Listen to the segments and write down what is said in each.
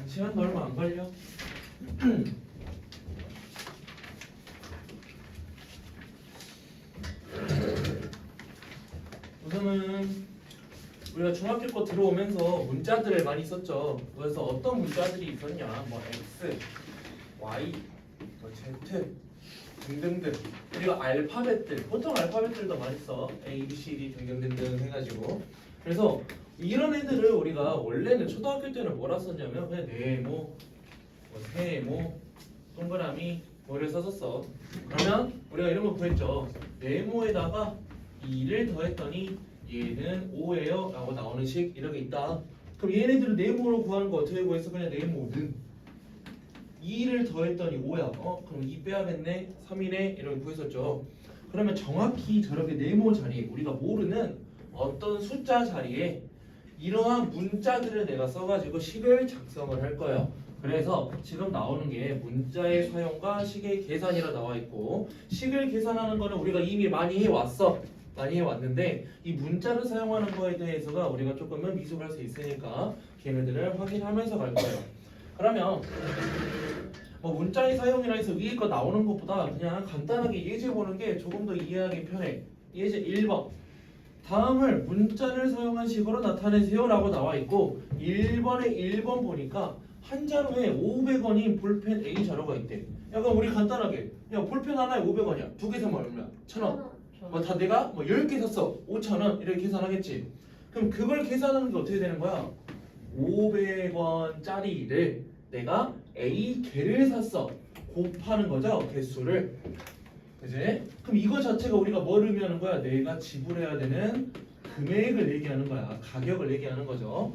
시간도 얼마 안 걸려. 우선은 우리가 중학교 거 들어오면서 문자들을 많이 썼죠. 그래서 어떤 문자들이 있었냐, 뭐 X, Y, 뭐 Z 등등등. 그리고 알파벳들, 보통 알파벳들도 많이 써. A, B, C, D 등등등등 해가지고. 그래서 이런 애들을 우리가 원래는 초등학교 때는 뭐라 썼냐면 그냥 네모, 뭐 세모, 동그라미 뭐를 썼었어. 그러면 우리가 이런 거 구했죠. 네모에다가 2를 더했더니 얘는 5예요 라고 나오는 식 이렇게 있다. 그럼 얘네들을 네모로 구하는 거 어떻게 구했어? 그냥 네모는 2를 더했더니 5야. 그럼 2 빼야겠네. 3이네. 이렇게 구했었죠. 그러면 정확히 저렇게 네모 자리에 우리가 모르는 어떤 숫자 자리에 이러한 문자들을 내가 써가지고 식을 작성을 할 거예요. 그래서 지금 나오는 게 문자의 사용과 식의 계산이라 나와 있고, 식을 계산하는 거는 우리가 이미 많이 해왔어. 많이 해왔는데 이 문자를 사용하는 거에 대해서가 우리가 조금은 미숙할 수 있으니까 걔네들을 확인하면서 갈 거예요. 그러면 뭐 문자의 사용이라 해서 위에 거 나오는 것보다 그냥 간단하게 예제 보는 게 조금 더 이해하기 편해. 예제 1번. 다음을 문자를 사용한 식으로 나타내세요 라고 나와 있고 1번에 1번 보니까 한 자루에 500원인 볼펜 A 자루가 있대. 약간 우리 간단하게 야 볼펜 하나에 500원이야. 두 개 사면 얼마야? 1,000원. 뭐 다 내가 뭐 10개 샀어. 5,000원 이렇게 계산하겠지. 그럼 그걸 계산하는 게 어떻게 되는 거야? 500원짜리를 내가 A 개를 샀어. 곱하는 거죠. 개수를. 그지? 그럼 이거 자체가 우리가 뭘 의미하는 거야? 내가 지불해야 되는 금액을 얘기하는 거야. 가격을 얘기하는 거죠.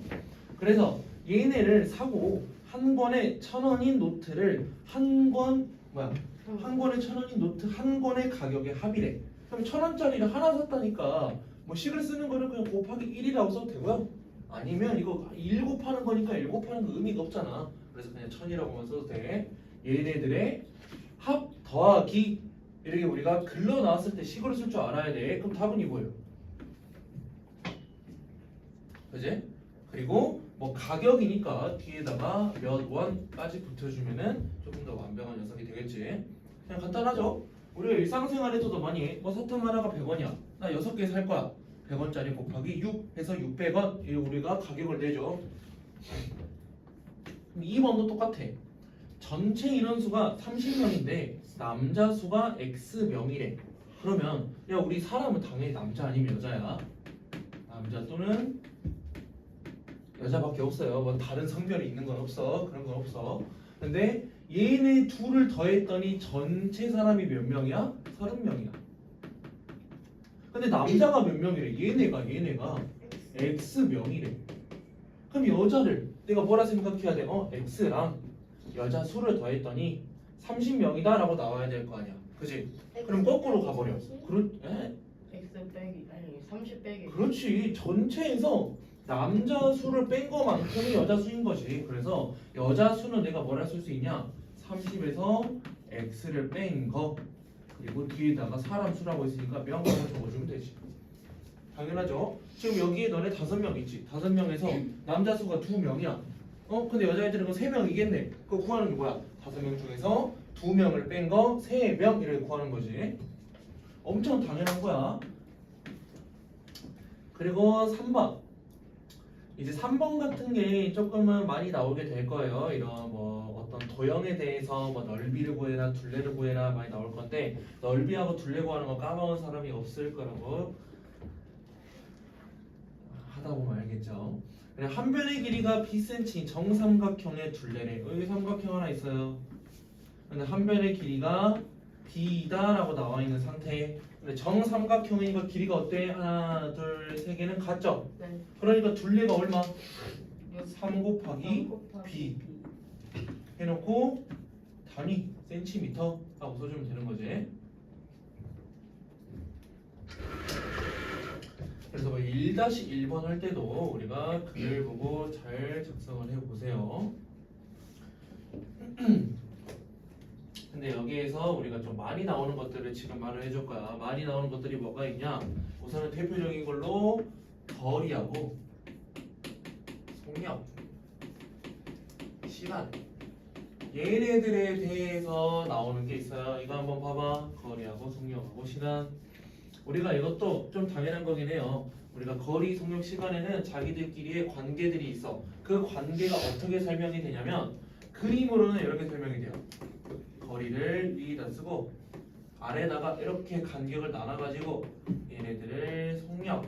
그래서 얘네를 사고 한 권에 1,000원인 노트를 한 권에 1,000원인 노트 한 권의 가격에 합의래. 그럼 1,000원짜리를 하나 샀다니까 뭐 식을 쓰는 거는 그냥 곱하기 1이라고 써도 되고요. 아니면 이거 1 곱하는 거니까 1 곱하는 거 의미가 없잖아. 그래서 그냥 1,000이라고만 써도 돼. 얘네들의 합 더하기 이렇게 우리가 글로 나왔을 때 식으로 쓸 줄 알아야 돼. 그럼 답은 이거예요. 그지? 그리고 뭐 가격이니까 뒤에다가 몇 원까지 붙여주면은 조금 더 완벽한 녀석이 되겠지. 그냥 간단하죠? 우리가 일상생활에서도 많이 해. 뭐 사탕 하나가 100원이야. 나 6개 살 거야. 100원짜리 곱하기 6 해서 600원. 이 우리가 가격을 내죠. 2번도 똑같아. 전체 인원수가 30명인데 남자 수가 X명이래. 그러면 야 우리 사람은 당연히 남자 아니면 여자야. 남자 또는 여자밖에 없어요. 뭐 다른 성별이 있는 건 없어. 그런 건 없어. 근데 얘네 둘을 더했더니 전체 사람이 몇 명이야? 30명이야. 근데 남자가 몇 명이래? 얘네가 X명이래. 그럼 여자를 내가 뭐라 생각해야 돼? X랑 여자 수를 더했더니 30명이다 라고 나와야 될 거 아니야. 그지? 그럼 거꾸로 가버려. X 빼기 아니 30 빼기. 그렇지. 전체에서 남자 수를 뺀 거만큼이 여자 수인 거지. 그래서 여자 수는 내가 뭐라 쓸 수 있냐? 30에서 X를 뺀 거. 그리고 뒤에다가 사람 수라고 했으니까 명함을 적어주면 되지. 당연하죠. 지금 여기에 너네 5명 있지. 5명에서 남자 수가 2명이야. 근데 여자애들은 3명이겠네. 그거 구하는 게 뭐야? 5명 중에서 2명을 뺀 거 3명 이렇게 구하는 거지. 엄청 당연한 거야. 그리고 3번. 이제 3번 같은 게 조금은 많이 나오게 될 거예요. 이런 뭐 어떤 도형에 대해서 뭐 넓이를 구해라, 둘레를 구해라 많이 나올 건데 넓이하고 둘레 구하는 거 까먹은 사람이 없을 거라고 하다 보면 알겠죠. 한 변의 길이가 bcm 정삼각형의 둘레래. 여기 삼각형 하나 있어요. 근데 한 변의 길이가 b다라고 나와 있는 상태. 근데 정삼각형이니까 길이가 어때? 하나, 둘, 세 개는 같죠? 네. 그러니까 둘레가 얼마? 3 곱하기 b 해놓고 단위 센티미터 하고 써주면 되는 거지. 그래서 1-1번 할 때도 우리가 글을 보고 잘 작성을 해보세요. 근데 여기에서 우리가 좀 많이 나오는 것들을 지금 말을 해줄 거야. 많이 나오는 것들이 뭐가 있냐? 우선은 대표적인 걸로 거리하고 속력, 시간. 얘네들에 대해서 나오는 게 있어요. 이거 한번 봐봐. 거리하고 속력하고 시간. 우리가 이것도 좀 당연한 거긴 해요. 우리가 거리, 속력, 시간에는 자기들끼리의 관계들이 있어. 그 관계가 어떻게 설명이 되냐면 그림으로는 이렇게 설명이 돼요. 거리를 위에다 쓰고 아래다가 이렇게 간격을 나눠가지고 얘네들을 속력,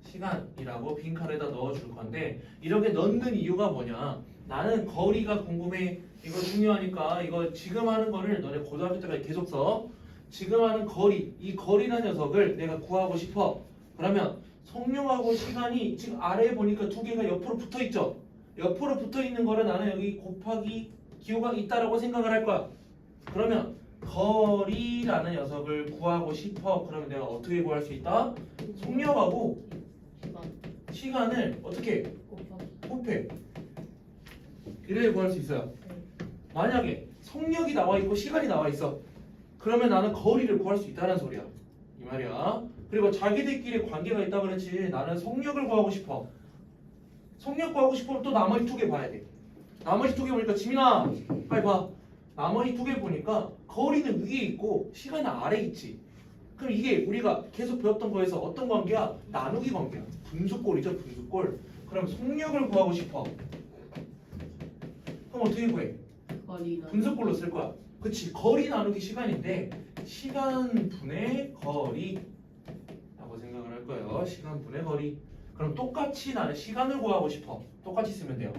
시간이라고 빈칸에다 넣어줄 건데 이렇게 넣는 이유가 뭐냐? 나는 거리가 궁금해. 이거 중요하니까 이거 지금 하는 거를 너네 고등학교 때까지 계속 써. 지금 하는 거리, 이 거리라는 녀석을 내가 구하고 싶어. 그러면 속력하고 시간이 지금 아래에 보니까 두 개가 옆으로 붙어 있죠. 옆으로 붙어 있는 거를 나는 여기 곱하기 기호가 있다라고 생각을 할 거야. 그러면 거리라는 녀석을 구하고 싶어. 그러면 내가 어떻게 구할 수 있다? 속력하고 시간 시간을 어떻게 곱하기 곱해. 이래 구할 수 있어요. 만약에 속력이 나와 있고 시간이 나와 있어. 그러면 나는 거리를 구할 수 있다는 소리야. 이 말이야. 그리고 자기들끼리 관계가 있다 그랬지. 나는 속력을 구하고 싶어. 속력 구하고 싶으면 또 나머지 두 개 봐야 돼. 나머지 두 개 보니까 지민아 빨리 봐. 나머지 두 개 보니까 거리는 위에 있고 시간은 아래에 있지. 그럼 이게 우리가 계속 배웠던 거에서 어떤 관계야? 나누기 관계야. 분수꼴이죠, 분수꼴. 그럼 속력을 구하고 싶어. 그럼 어떻게 구해? 거리는 분수꼴로 쓸 거야. 그치? 거리 나누기 시간인데 시간 분의 거리 라고 생각을 할 거예요. 시간 분의 거리. 그럼 똑같이 나는 시간을 구하고 싶어. 똑같이 쓰면 돼요.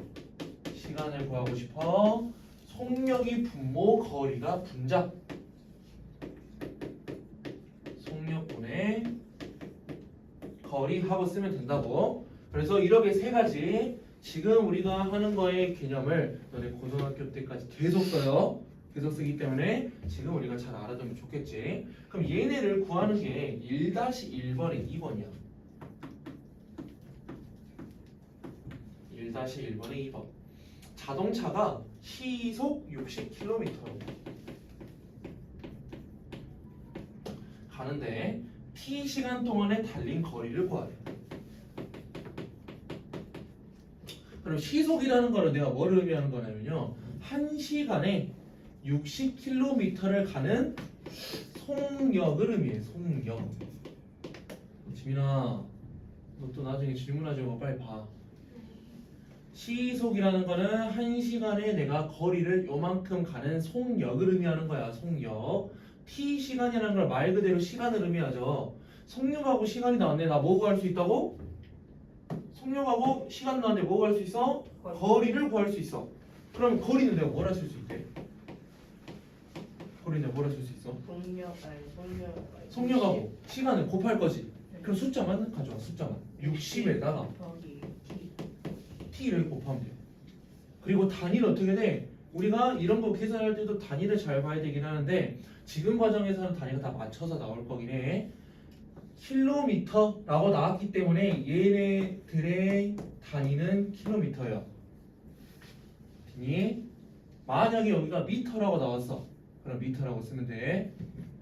시간을 구하고 싶어. 속력이 분모, 거리가 분자. 속력분의 거리 하고 쓰면 된다고. 그래서 이렇게 세 가지 지금 우리가 하는 거의 개념을 너네 고등학교 때까지 계속 써요. 계속 쓰기 때문에 지금 우리가 잘 알아두면 좋겠지. 그럼 얘네를 구하는 게 1-1번에 2번이야. 1-1번에 2번. 자동차가 시속 60km로 가는데 t 시간 동안에 달린 거리를 구하래. 그럼 시속이라는 거는 내가 뭐를 의미하는 거냐면요. 1시간에 60km를 가는 속력을 의미해. 속력. 지민아, 너 또 나중에 질문하지 마. 빨리 봐. 시속이라는 거는 1시간에 내가 거리를 요만큼 가는 속력을 의미하는 거야. 속력. t 시간이라는 걸 말 그대로 시간을 의미하죠. 속력하고 시간이 나왔네. 나 뭐 구할 수 있다고? 속력하고 시간 나왔는데 뭐 구할 수 있어? 거리를 구할 수 있어. 그럼 거리는 내가 뭐라 쓸 수 있대? 거리는 내가 뭐라 쓸 수 있어? 속력하고 시간을 곱할 거지. 그럼 숫자만 가져와. 숫자만 60에다가 곱하기 t를 곱하면 돼. 그리고 단위는 어떻게 돼? 우리가 이런 거 계산할 때도 단위를 잘 봐야 되긴 하는데 지금 과정에서는 단위가 다 맞춰서 나올 거긴 해. 킬로미터라고 나왔기 때문에 얘네들의 단위는 킬로미터예요. 만약에 여기가 미터라고 나왔어. 그럼 미터라고 쓰면 돼.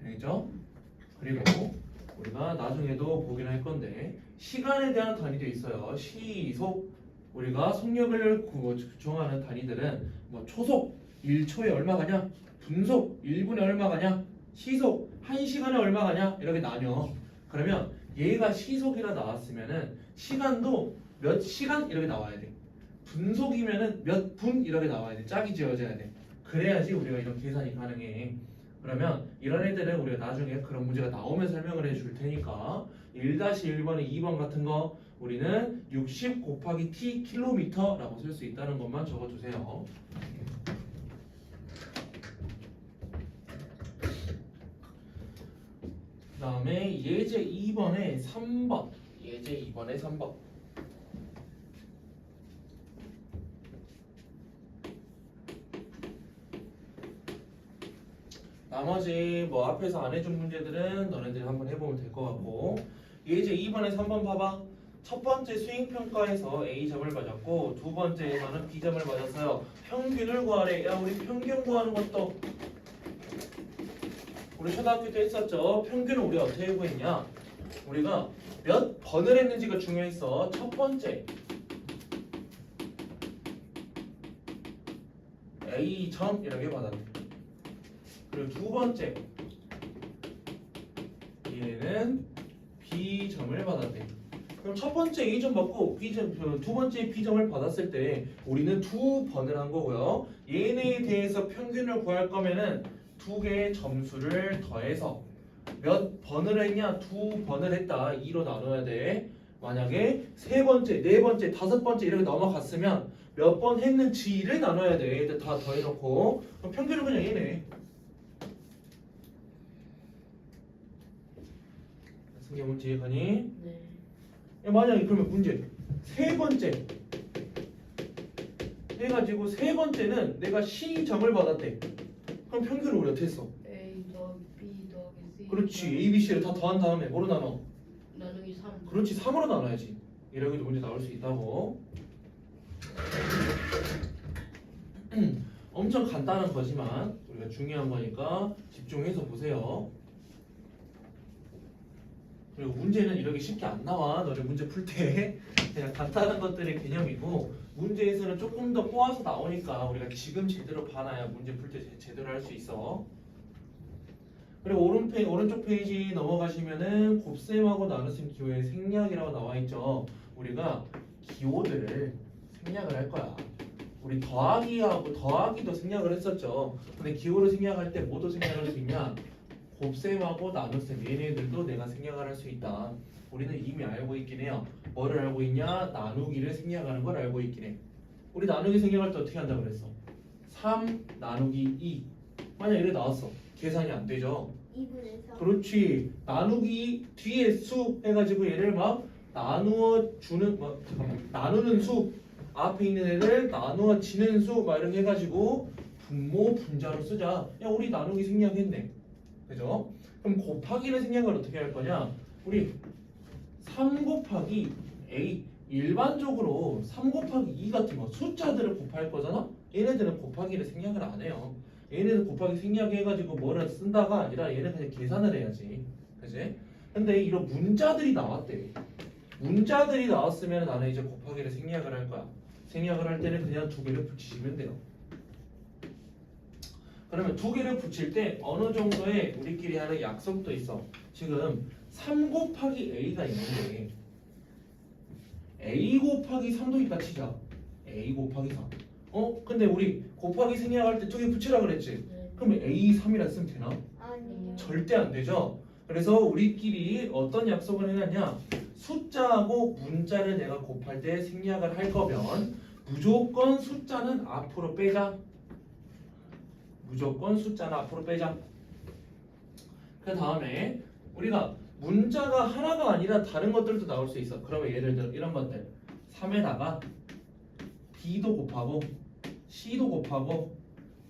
알겠죠? 그리고 우리가 나중에도 보긴 할 건데 시간에 대한 단위도 있어요. 시속. 우리가 속력을 정하는 단위들은 뭐 초속 1초에 얼마 가냐? 분속 1분에 얼마 가냐? 시속 1시간에 얼마 가냐? 이렇게 나뉘어. 그러면 얘가 시속이라 나왔으면은 시간도 몇 시간 이렇게 나와야 돼. 분속이면은 몇 분 이렇게 나와야 돼. 짝이 지어져야 돼. 그래야지 우리가 이런 계산이 가능해. 그러면 이런 애들은 우리가 나중에 그런 문제가 나오면 설명을 해줄 테니까 1-1번에 2번 같은 거 우리는 60 곱하기 t 킬로미터라고 쓸 수 있다는 것만 적어주세요. 그 다음에 예제 2번에 3번. 예제 2번에 3번. 나머지 뭐 앞에서 안 해준 문제들은 너네들이 한번 해보면 될 것 같고 예제 2번에 3번 봐봐. 첫 번째 수행평가에서 A점을 맞았고 두 번째에서는 B점을 맞았어요. 평균을 구하래. 야 우리 평균 구하는 것도 우리 초등학교 때 했었죠. 평균을 우리가 어떻게 구했냐. 우리가 몇 번을 했는지가 중요했어. 첫 번째 A점이라고 받았대. 그리고 두 번째 얘는 B점을 받았대. 그럼 첫 번째 A점 받고 두 번째 B점을 받았을 때 우리는 두 번을 한 거고요. 얘네에 대해서 평균을 구할 거면은 두 개의 점수를 더해서 몇 번을 했냐? 두 번을 했다. 2로 나눠야 돼. 만약에 세 번째, 네 번째, 다섯 번째 이렇게 넘어갔으면 몇 번 했는지를 나눠야 돼. 얘들 다 더해놓고 그럼 평균은 그냥 얘네. 승계 문제 이해가니? 네. 만약에 그러면 문제 세 번째 해가지고 세 번째는 내가 C점을 받았대. 그럼 평균을 우리 어떻게 했어? A 더하기 B 더하기 C. 그렇지. A, B, C를 다 더한 다음에 뭐로 나눠? 나누기 3. 그렇지. 3으로 나눠야지. 이러기도 문제 나올 수 있다고. 엄청 간단한 거지만 우리가 중요한 거니까 집중해서 보세요. 그리고 문제는 이렇게 쉽게 안 나와. 너네 문제 풀 때 그냥 간단한 것들의 개념이고 문제에서는 조금 더 꼬아서 나오니까 우리가 지금 제대로 봐놔야 문제 풀 때 제대로 할 수 있어. 그리고 오른쪽 페이지 넘어가시면은 곱셈하고 나눗셈 기호의 생략이라고 나와 있죠. 우리가 기호들을 생략을 할 거야. 우리 더하기도 생략을 했었죠. 근데 기호를 생략할 때 뭐도 생략할 수 있냐? 곱셈하고 나눗셈 얘네들도 내가 생략을 할 수 있다. 우리는 이미 알고 있긴 해요. 뭐를 알고 있냐? 나누기를 생략하는 걸 알고 있긴 해. 우리 나누기 생략할 때 어떻게 한다고 그랬어? 3 나누기 2 만약 이래 나왔어. 계산이 안 되죠. 2분의 3. 그렇지. 나누기 뒤에 수 해가지고 얘를 막 나누어 주는 나누는 수 앞에 있는 애를 나누어지는 수 막 이렇게 해가지고 분모 분자로 쓰자. 야 우리 나누기 생략했네. 그죠? 그럼 곱하기를 생략을 어떻게 할 거냐? 우리 3 곱하기 A 일반적으로 3 곱하기 2 같은 거 숫자들을 곱할 거잖아? 얘네들은 곱하기를 생략을 안 해요. 얘네들 곱하기 생략해가지고 뭐를 쓴다가 아니라 얘는 그냥 계산을 해야지. 그지? 근데 이런 문자들이 나왔대. 문자들이 나왔으면 나는 이제 곱하기를 생략을 할 거야. 생략을 할 때는 그냥 두 개를 붙이시면 돼요. 그러면 두 개를 붙일 때 어느 정도의 우리끼리 하는 약속도 있어. 지금 3 곱하기 A가 있는데 A 곱하기 3도 있다 치자. A 곱하기 3. 근데 우리 곱하기 생략할 때 두 개 붙이라 그랬지? 네. 그러면 A3이라 쓰면 되나? 아니요. 절대 안 되죠. 그래서 우리끼리 어떤 약속을 해놨냐? 숫자하고 문자를 내가 곱할 때 생략을 할 거면 무조건 숫자는 앞으로 빼자. 무조건 숫자는 앞으로 빼자. 그 다음에 우리가 문자가 하나가 아니라 다른 것들도 나올 수 있어. 그러면 예를 들어 이런 것들 3에다가 B도 곱하고 C도 곱하고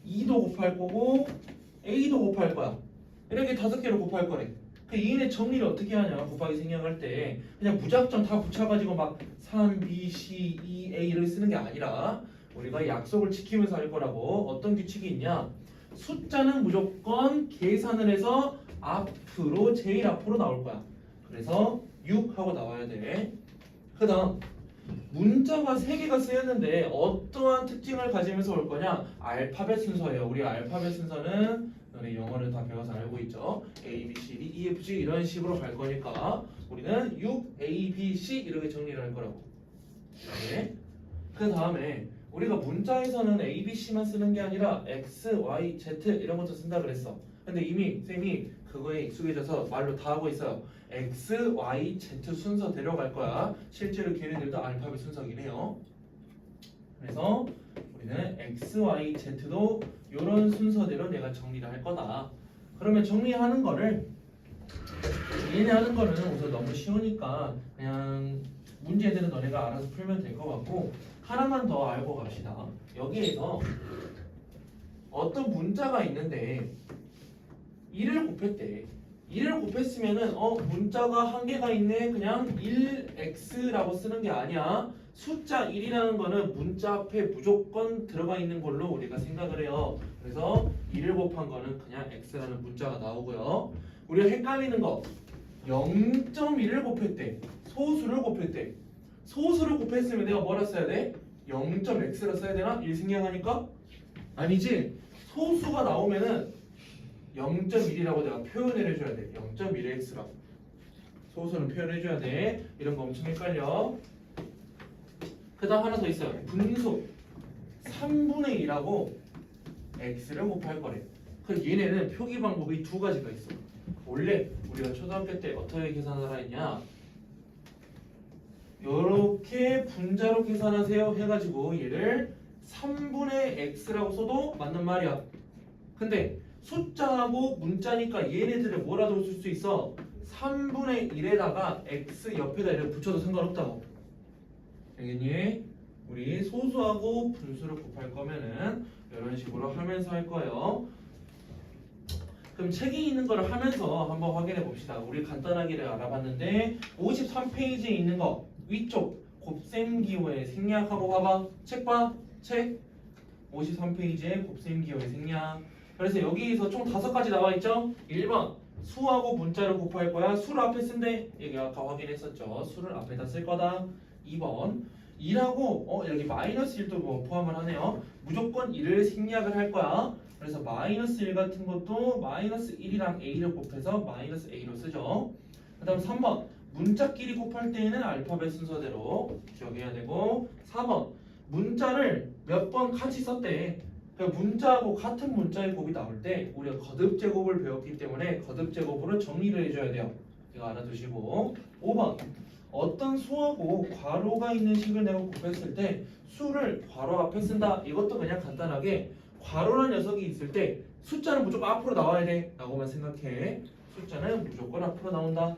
E도 곱할 거고 A도 곱할 거야. 이렇게 5개를 곱할 거래. 그 얘네 정리를 어떻게 하냐? 곱하기 생략할 때 그냥 무작정 다 붙여가지고 막 3, B, C, E, A 이렇게 쓰는 게 아니라 우리가 약속을 지키면서 할 거라고. 어떤 규칙이 있냐? 숫자는 무조건 계산을 해서 앞으로 제일 앞으로 나올 거야. 그래서 6 하고 나와야 돼. 그 다음 문자가 3개가 쓰였는데 어떠한 특징을 가지면서 올 거냐? 알파벳 순서예요. 우리 알파벳 순서는 너네 영어를 다 배워서 알고 있죠. A, B, C, D, E, F, G 이런 식으로 갈 거니까 우리는 6, A, B, C 이렇게 정리를 할 거라고. 네. 그 다음에 우리가 문자에서는 A, B, C만 쓰는 게 아니라 X, Y, Z 이런 것도 쓴다 그랬어. 근데 이미 쌤이 그거에 익숙해져서 말로 다 하고 있어요. X, Y, Z 순서대로 갈 거야. 실제로 걔네들도 알파벳 순서긴 해요. 그래서 우리는 X, Y, Z도 이런 순서대로 내가 정리를 할 거다. 그러면 정리하는 거를 얘네 하는 거는 우선 너무 쉬우니까 그냥 문제들은 너네가 알아서 풀면 될 것 같고 하나만 더 알고 갑시다. 여기에서 어떤 문자가 있는데 1을 곱했대. 1을 곱했으면은 문자가 한 개가 있네. 그냥 1x라고 쓰는 게 아니야. 숫자 1이라는 거는 문자 앞에 무조건 들어가 있는 걸로 우리가 생각을 해요. 그래서 1을 곱한 거는 그냥 x라는 문자가 나오고요. 우리가 헷갈리는 거 0.1을 곱했대. 소수를 곱했대. 소수를 곱했으면 내가 뭐라 써야 돼? 0.x라 써야 되나? 1 생략하니까 아니지. 소수가 나오면은 0.1이라고 내가 표현을 해줘야 돼. 0.1x라고. 소수는 표현해줘야 돼. 이런 거 엄청 헷갈려. 그 다음 하나 더 있어요. 분수 3분의 2라고 x를 곱할 거래. 그럼 얘네는 표기 방법이 두 가지가 있어. 원래 우리가 초등학교 때 어떻게 계산을 했냐? 요렇게 분자로 계산하세요 해가지고 얘를 3분의 x라고 써도 맞는 말이야. 근데 숫자하고 문자니까 얘네들을 뭐라도 쓸 수 있어. 3분의 1에다가 x 옆에다 이렇게 붙여도 상관없다고. 알겠니? 우리 소수하고 분수를 곱할 거면은 이런 식으로 하면서 할 거예요. 그럼 책에 있는 거를 하면서 한번 확인해 봅시다. 우리 간단하게를 알아봤는데 53페이지에 있는 거 위쪽 곱셈기호의 생략하고 봐봐. 책 봐. 책 53페이지에 곱셈기호의 생략. 그래서 여기에서 총 5가지 나와 있죠? 1번 수하고 문자를 곱할 거야. 수를 앞에 쓴대. 여기 아까 확인했었죠. 수를 앞에다 쓸 거다. 2번 2라고 여기 마이너스 1도 뭐 포함을 하네요. 무조건 1을 생략을 할 거야. 그래서 마이너스 1 같은 것도 마이너스 1이랑 a를 곱해서 마이너스 a로 쓰죠. 그 다음 3번 문자끼리 곱할 때에는 알파벳 순서대로 기억해야 되고 4번 문자를 몇 번 같이 썼대. 그러니까 문자하고 같은 문자의 곱이 나올 때 우리가 거듭제곱을 배웠기 때문에 거듭제곱으로 정리를 해줘야 돼요. 이거 알아두시고 5번 어떤 수하고 괄호가 있는 식을 내가 곱했을 때 수를 괄호 앞에 쓴다. 이것도 그냥 간단하게 괄호라는 녀석이 있을 때 숫자는 무조건 앞으로 나와야 돼 라고만 생각해. 숫자는 무조건 앞으로 나온다.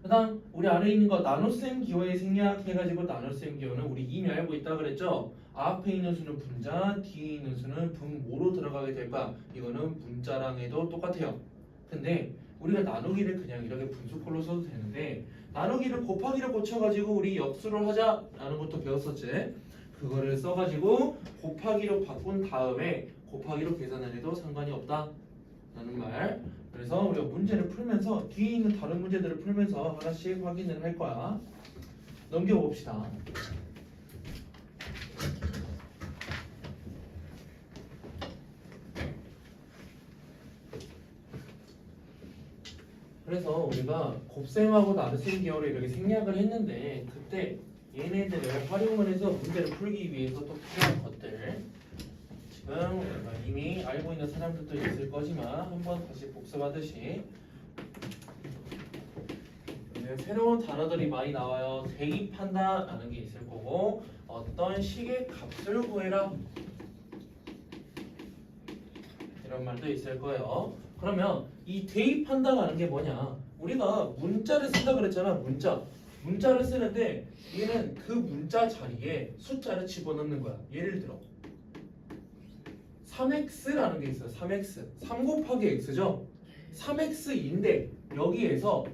그 다음 우리 아래에 있는 거 나눗셈 기호에 생략해가지고 나눗셈 기호는 우리 이미 알고 있다 그랬죠. 앞에 있는 수는 분자, 뒤에 있는 수는 분모로 들어가게 될 거야. 이거는 분자랑 해도 똑같아요. 근데 우리가 나누기를 그냥 이렇게 분수꼴로 써도 되는데 나누기를 곱하기를 고쳐가지고 우리 역수를 하자라는 것도 배웠었지. 그거를 써가지고 곱하기로 바꾼 다음에 곱하기로 계산을 해도 상관이 없다 라는 말. 그래서 우리가 문제를 풀면서 뒤에 있는 다른 문제들을 풀면서 하나씩 확인을 할 거야. 넘겨봅시다. 그래서 우리가 곱셈하고 나눗셈 기호를 이렇게 생략을 했는데 그때 얘네들을 활용을 해서 문제를 풀기 위해서 또 필요한 것들 지금 우리가 이미 알고 있는 사람들도 있을 거지만 한번 다시 복습하듯이 새로운 단어들이 많이 나와요. 대입한다 라는 게 있을 거고 어떤 식의 값을 구해라 이런 말도 있을 거예요. 그러면 이 대입한다라는 게 뭐냐? 우리가 문자를 쓴다 그랬잖아. 문자를 쓰는데 얘는 그 문자 자리에 숫자를 집어넣는 거야. 예를 들어 3x라는 게 있어요. 3x 3 곱하기 x죠. 3x인데 여기에서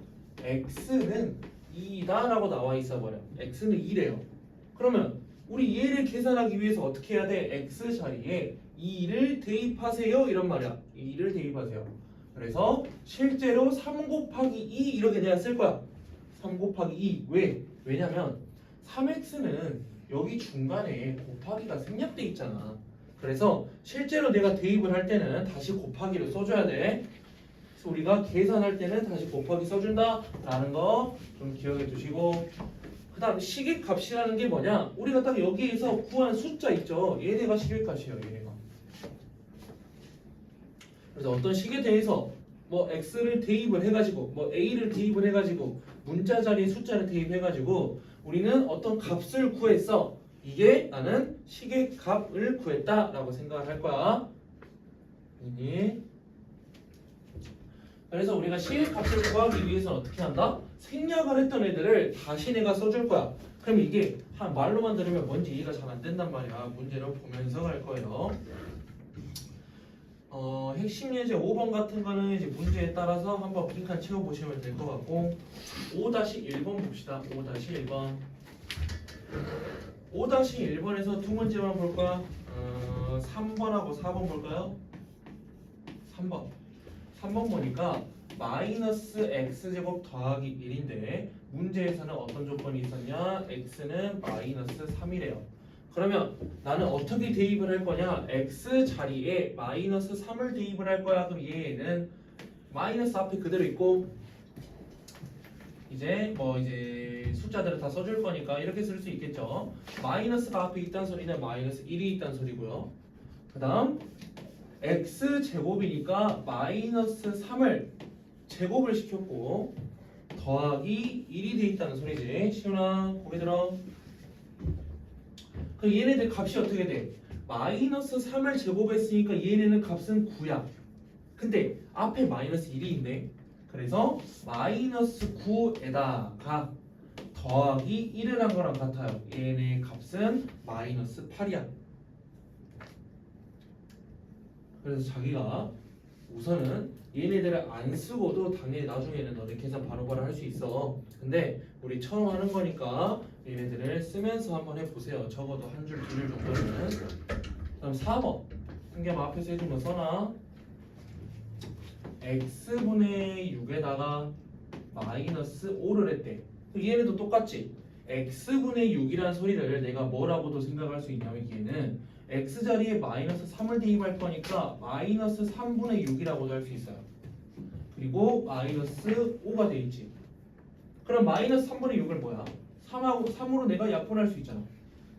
x는 2다 라고 나와 있어 버려. x는 2래요. 그러면 우리 얘를 계산하기 위해서 어떻게 해야 돼? x 자리에 2를 대입하세요 이런 말이야. 2를 대입하세요. 그래서 실제로 3 곱하기 2 이렇게 내가 쓸 거야. 3 곱하기 2 왜? 왜냐면 3x는 여기 중간에 곱하기가 생략돼 있잖아. 그래서 실제로 내가 대입을 할 때는 다시 곱하기를 써줘야 돼. 그래서 우리가 계산할 때는 다시 곱하기 써준다 라는 거 좀 기억해 두시고 그 다음 식의 값이라는 게 뭐냐? 우리가 딱 여기에서 구한 숫자 있죠. 얘네가 식의 값이에요. 얘네가. 그래서 어떤 식에 대해서 뭐 x를 대입을 해가지고 뭐 a를 대입을 해가지고 문자 자리에 숫자를 대입해가지고 우리는 어떤 값을 구했어. 이게 나는 식의 값을 구했다라고 생각을 할 거야. 그래서 우리가 식의 값을 구하기 위해서는 어떻게 한다? 생략을 했던 애들을 다시 내가 써줄 거야. 그럼 이게 한 말로만 들으면 뭔지 이해가 잘 안 된단 말이야. 문제를 보면서 갈 거예요. 핵심 예제 5번 같은 거는 이제 문제에 따라서 한번 빈칸 채워보시면 될 것 같고 5-1번 봅시다. 5-1번 5-1번에서 두 문제만 볼까? 3번하고 4번 볼까요? 3번 보니까 마이너스 x제곱 더하기 1인데 문제에서는 어떤 조건이 있었냐? x는 마이너스 3이래요. 그러면 나는 어떻게 대입을 할 거냐? x 자리에 마이너스 3을 대입을 할 거야. 그럼 얘는 마이너스 앞에 그대로 있고 이제 숫자들을 다 써줄 거니까 이렇게 쓸 수 있겠죠. 마이너스가 앞에 있다는 소리는 마이너스 1이 있다는 소리고요. 그 다음 x 제곱이니까 마이너스 3을 제곱을 시켰고 더하기 1이 돼 있다는 소리지. 시훈아 고개 들어. 그럼 얘네들 값이 어떻게 돼? 마이너스 3을 제곱했으니까 얘네는 값은 9야. 근데 앞에 마이너스 1이 있네. 그래서 마이너스 9에다가 더하기 1을 한 거랑 같아요. 얘네 값은 마이너스 8이야. 그래서 자기가 우선은 얘네들을 안 쓰고도 당연히 나중에는 너네 계산 바로바로 할 수 있어. 근데 우리 처음 하는 거니까 얘네들을 쓰면서 한번 해보세요. 적어도 한 줄, 두 줄 정도는. 그럼 4번 한개만 앞에서 해준 거 써놔. x분의 6에다가 마이너스 5를 했대. 얘네도 똑같지. x분의 6이라는 소리를 내가 뭐라고도 생각할 수 있냐면 얘는 x자리에 마이너스 3을 대입할 거니까 마이너스 3분의 6이라고도 할 수 있어요. 그리고 마이너스 5가 돼 있지. 그럼 마이너스 3분의 6을 뭐야? 3으로 내가 약분할 수 있잖아.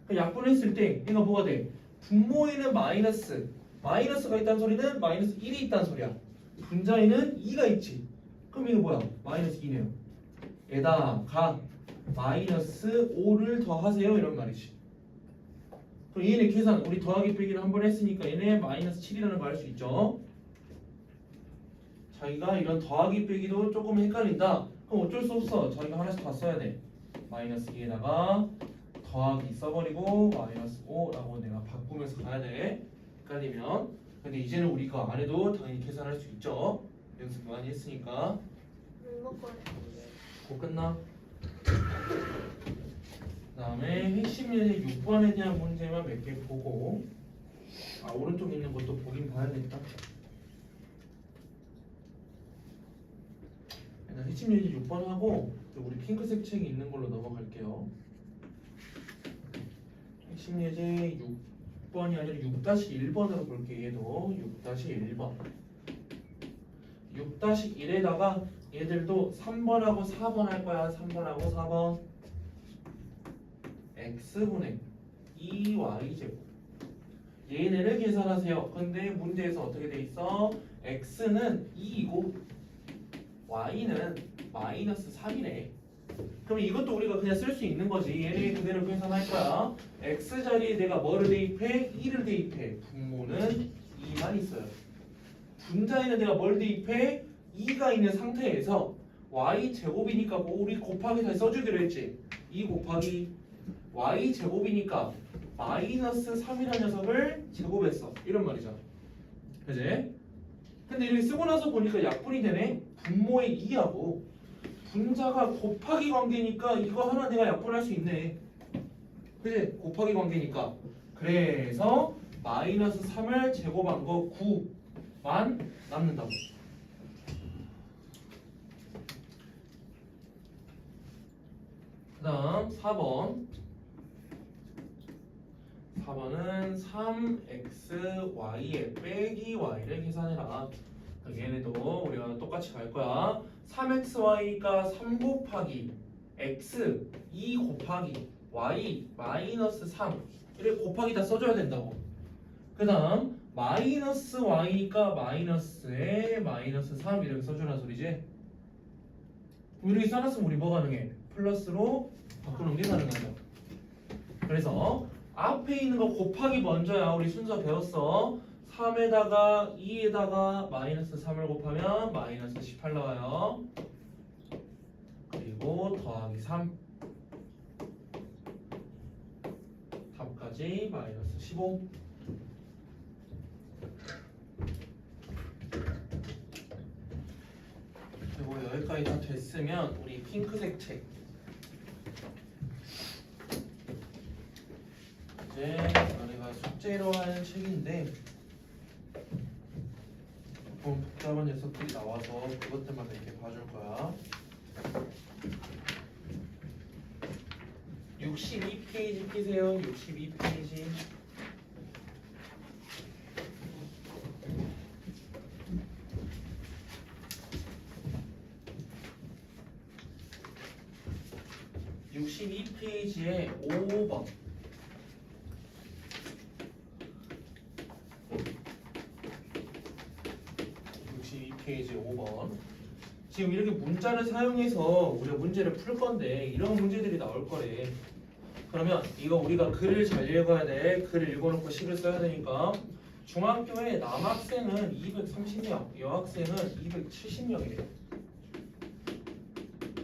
그러니까 약분했을 때 얘가 뭐가 돼? 분모에는 마이너스가 있다는 소리는 마이너스 1이 있다는 소리야. 분자에는 2가 있지. 그럼 이거 뭐야? 마이너스 2네요. 에다가 마이너스 5를 더하세요 이런 말이지. 그럼 얘네 계산 우리 더하기 빼기를 한 번 했으니까 얘네 마이너스 7이라는 거 알 수 있죠. 자기가 이런 더하기 빼기도 조금 헷갈린다. 그럼 어쩔 수 없어. 자기가 하나씩 다 써야 돼. 마이너스 2에다가 더하기 써버리고 마이너스 5라고 내가 바꾸면서 가야 돼. 헷갈리면. 근데 이제는 우리가 안 해도 당연히 계산할 수 있죠. 연습 많이 했으니까. 곧 끝나. 그 다음에 핵심 예제 6번에 대한 문제만 몇 개 보고 오른쪽에 있는 것도 보긴 봐야겠다. 일단 핵심 예제 6번 하고 우리 핑크색 책이 있는 걸로 넘어갈게요. 핵심 예제 6번이 아니라 6-1번으로 볼게요. 얘도 6-1번 6-1에다가 얘들도 3번하고 4번 할 거야. 3번하고 4번 x분의 2y제곱 얘네를 계산하세요. 근데 문제에서 어떻게 돼 있어? x는 2이고 y는 마이너스 3이래. 그럼 이것도 우리가 그냥 쓸 수 있는 거지. 얘네 그대로 계산할 거야. x 자리에 내가 뭐를 대입해? 2를 대입해. 분모는 2만 있어요. 분자에는 내가 뭘 대입해? 2가 있는 상태에서 y 제곱이니까 뭐 우리 곱하기 다시 써주기로 했지. 2 곱하기 y 제곱이니까 마이너스 3이라는 녀석을 제곱했어. 이런 말이잖아. 그지? 근데 이렇게 쓰고 나서 보니까 약분이 되네. 분모의 2하고 분자가 곱하기 관계니까 이거 하나 내가 약분할 수 있네. 그지? 곱하기 관계니까. 그래서 마이너스 3을 제곱한 거 9만 남는다고. 그 다음 4번 4번은 3xy에 빼기 y를 계산해라. 얘네도 우리가 똑같이 갈 거야. 3xy가 3 곱하기 x 2 곱하기 y 마이너스 3 이렇게 곱하기 다 써줘야 된다고. 그 다음 마이너스 y가 마이너스에 마이너스 3 이렇게 써주라는 소리지. 이렇게 써놨으면 우리 뭐 가능해? 플러스로 바꾸는 게 가능하죠. 그래서 앞에 있는 거 곱하기 먼저야. 우리 순서 배웠어. 3에다가 2에다가 마이너스 3을 곱하면 마이너스 18 나와요. 그리고 더하기 3 답까지 마이너스 15. 그리고 여기까지 다 됐으면 우리 핑크색 책 이제 우리가 숙제로 하는 책인데 조금 복잡한 녀석들이 나와서 그것들만 이렇게 봐줄 거야. 62페이지 피세요. 62페이지. (62페이지에) 5번. (62페이지) 5번. 지금 이렇게 문자를 사용해서 우리가 문제를 풀 건데 이런 문제들이 나올 거래. 그러면 이거 우리가 글을 잘 읽어야 돼. 글을 읽어놓고 식을 써야 되니까. 중학교에 남학생은 230명, 여학생은 270명이래.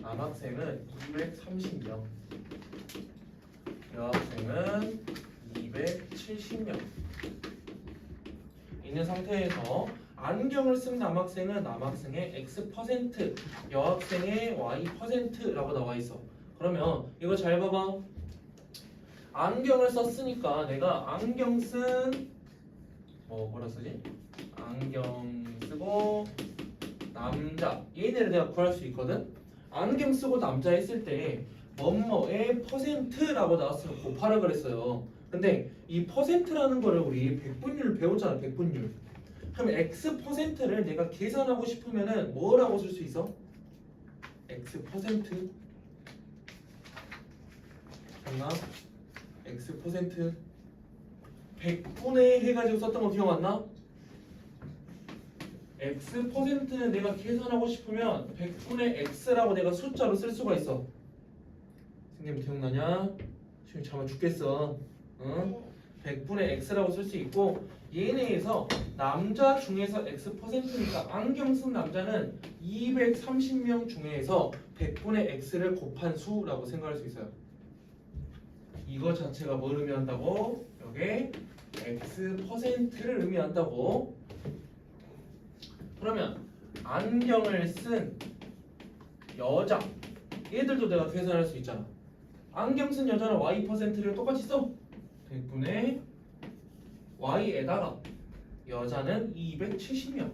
남학생은 230명, 여학생은 270명 있는 상태에서 안경을 쓴 남학생은 남학생의 X%, 여학생의 Y%라고 나와 있어. 그러면 이거 잘 봐봐. 안경을 썼으니까 내가 안경 쓴 뭐라 쓰지? 안경 쓰고 남자 얘네를 내가 구할 수 있거든. 안경 쓰고 남자 했을 때 뭐뭐의 %라고 나왔으면 곱하라 그랬어요. 근데 이 %라는 거를 우리 백분율 배웠잖아. 백분율. 그럼 X%를 내가 계산하고 싶으면은 뭐라고 쓸 수 있어? X%. 맞나? X% 100분의 해가지고 썼던 거 기억 안 나? X%는 내가 계산하고 싶으면 100분의 X라고 내가 숫자로 쓸 수가 있어. 선생님 기억나냐? 지금 잠아 죽겠어. 응? 100분의 X라고 쓸 수 있고 얘네에서 남자 중에서 X%니까 안경 쓴 남자는 230명 중에서 100분의 X를 곱한 수라고 생각할 수 있어요. 이거 자체가 뭘 의미한다고? 여기 X%를 의미한다고. 그러면 안경을 쓴 여자 얘들도 내가 계산할 수 있잖아. 안경 쓴 여자는 Y%를 똑같이 써. 100분의 Y에다가 여자는 270명.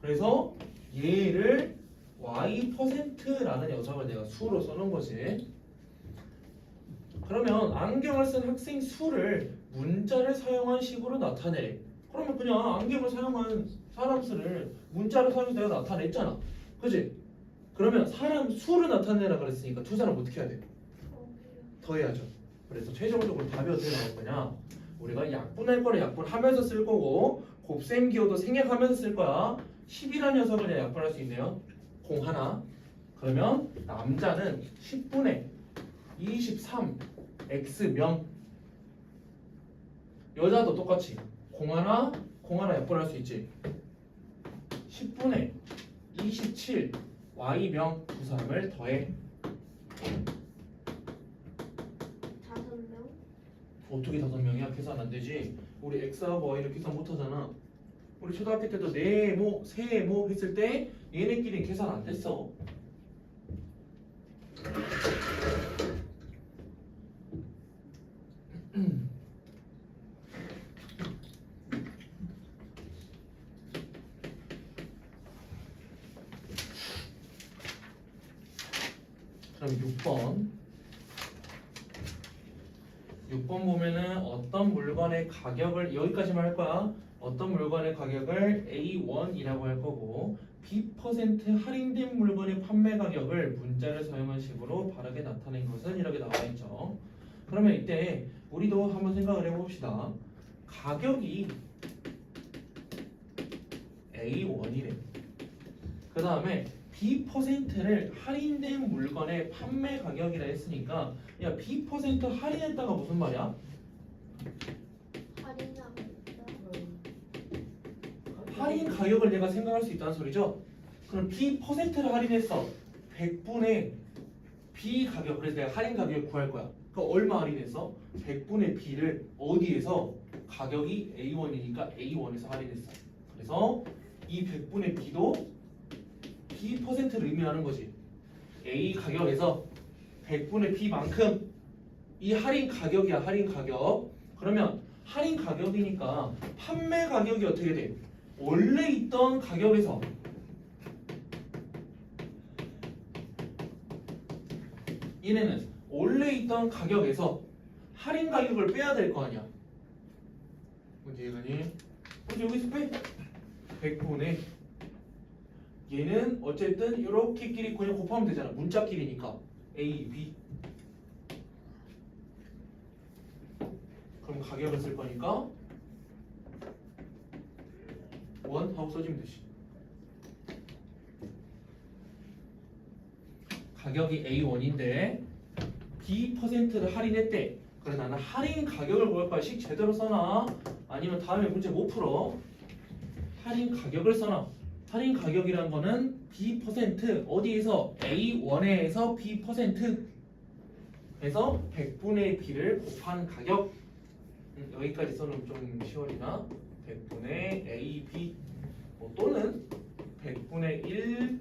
그래서 얘를 Y%라는 여성을 내가 수로 써놓은 거지. 그러면 안경을 쓴 학생 수를 문자를 사용한 식으로 나타내. 그러면 그냥 안경을 사용한 사람 수를 문자로 사용해서 내가 나타냈잖아. 그지? 그러면 사람 수를 나타내라 그랬으니까 두 사람 어떻게 해야 돼? 더해야죠. 그래서 최종적으로 답이 어떻게 나올 거냐? 우리가 약분할 거를 약분하면서 쓸 거고 곱셈 기호도 생략하면서 쓸 거야. 10이라는 녀석을 내가 약분할 수 있네요. 공 하나. 그러면 남자는 10분의 23 X명. 여자도 똑같이 공 하나 약분할 수 있지. 10분의 27 Y명 두 사람을 더해. 5명? 어떻게 5명이야? 계산 안 되지. 우리 X하고 Y를 계산 못 하잖아. 우리 초등학교 때도 네모, 세모 했을 때 얘네끼리 계산 안 됐어. 그럼 6번 보면은 어떤 물건의 가격을 여기까지만 할 거야. 어떤 물건의 가격을 A1이라고 할 거고 B% 할인된 물건의 판매 가격을 문자를 사용한 식으로 바르게 나타낸 것은 이렇게 나와 있죠. 그러면 이때 우리도 한번 생각을 해봅시다. 가격이 A1이래. 그 다음에 B%를 할인된 물건의 판매 가격이라 했으니까 야 B% 할인했다가 무슨 말이야? 할인하고 있다. 할인 가격을 내가 생각할 수 있다는 소리죠. 그럼 B%를 할인했어. 100분의 B 가격. 그래서 내가 할인 가격을 구할 거야. 그럼 얼마 할인했어? 100분의 B를 어디에서? 가격이 A1이니까 A1에서 할인했어. 그래서 이 100분의 B도 B%를 의미하는 거지. A 가격에서 100분의 B만큼 이 할인 가격이야. 할인 가격. 그러면 할인 가격이니까 판매 가격이 어떻게 돼? 원래 있던 가격에서 얘네는 원래 있던 가격에서 할인 가격을 빼야 될 거 아니야. 어디 가니? 어디 여기서 빼? 100분의 얘는 어쨌든 이렇게 끼리 그냥 곱하면 되잖아. 문자끼리니까 A, B. 그럼 가격을 쓸 거니까 1 하고 써주면 되지. 가격이 A1인데 B%를 할인했대. 그래 나는 할인 가격을 구할 거야. 식 제대로 써놔. 아니면 다음에 문제 못 풀어. 할인 가격을 써놔. 할인 가격이란 거는 B% 어디에서 A1에서 B% 해서 100분의 B를 곱한 가격. 여기까지 써놓으면 좀 쉬워지나? 100분의 AB 또는 100분의 1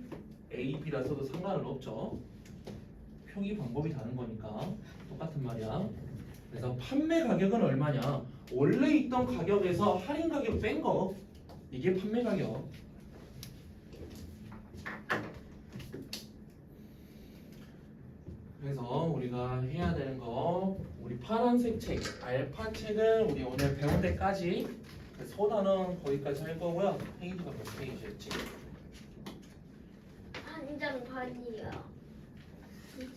AB라 써도 상관은 없죠. 표기 방법이 다른 거니까 똑같은 말이야. 그래서 판매 가격은 얼마냐? 원래 있던 가격에서 할인 가격 뺀 거. 이게 판매 가격. 그래서 우리가 해야 되는 거 우리 파란색 책, 알파 책은 우리 오늘 배운 데까지 소단은 거기까지 할 거고요. 페이지가 몇 페이지였지? 한 장 반이야.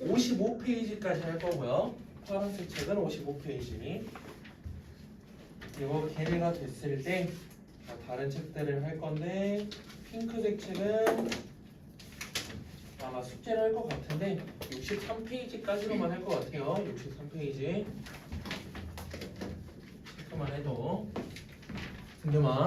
55페이지까지 할 거고요. 파란색 책은 55페이지. 이거 개례가 됐을 때 다른 책들을 할 건데 핑크색 책은 아마 숙제를 할 것 같은데 63페이지까지로만 할 것 같아요. 63페이지 체크만 해도 승겸아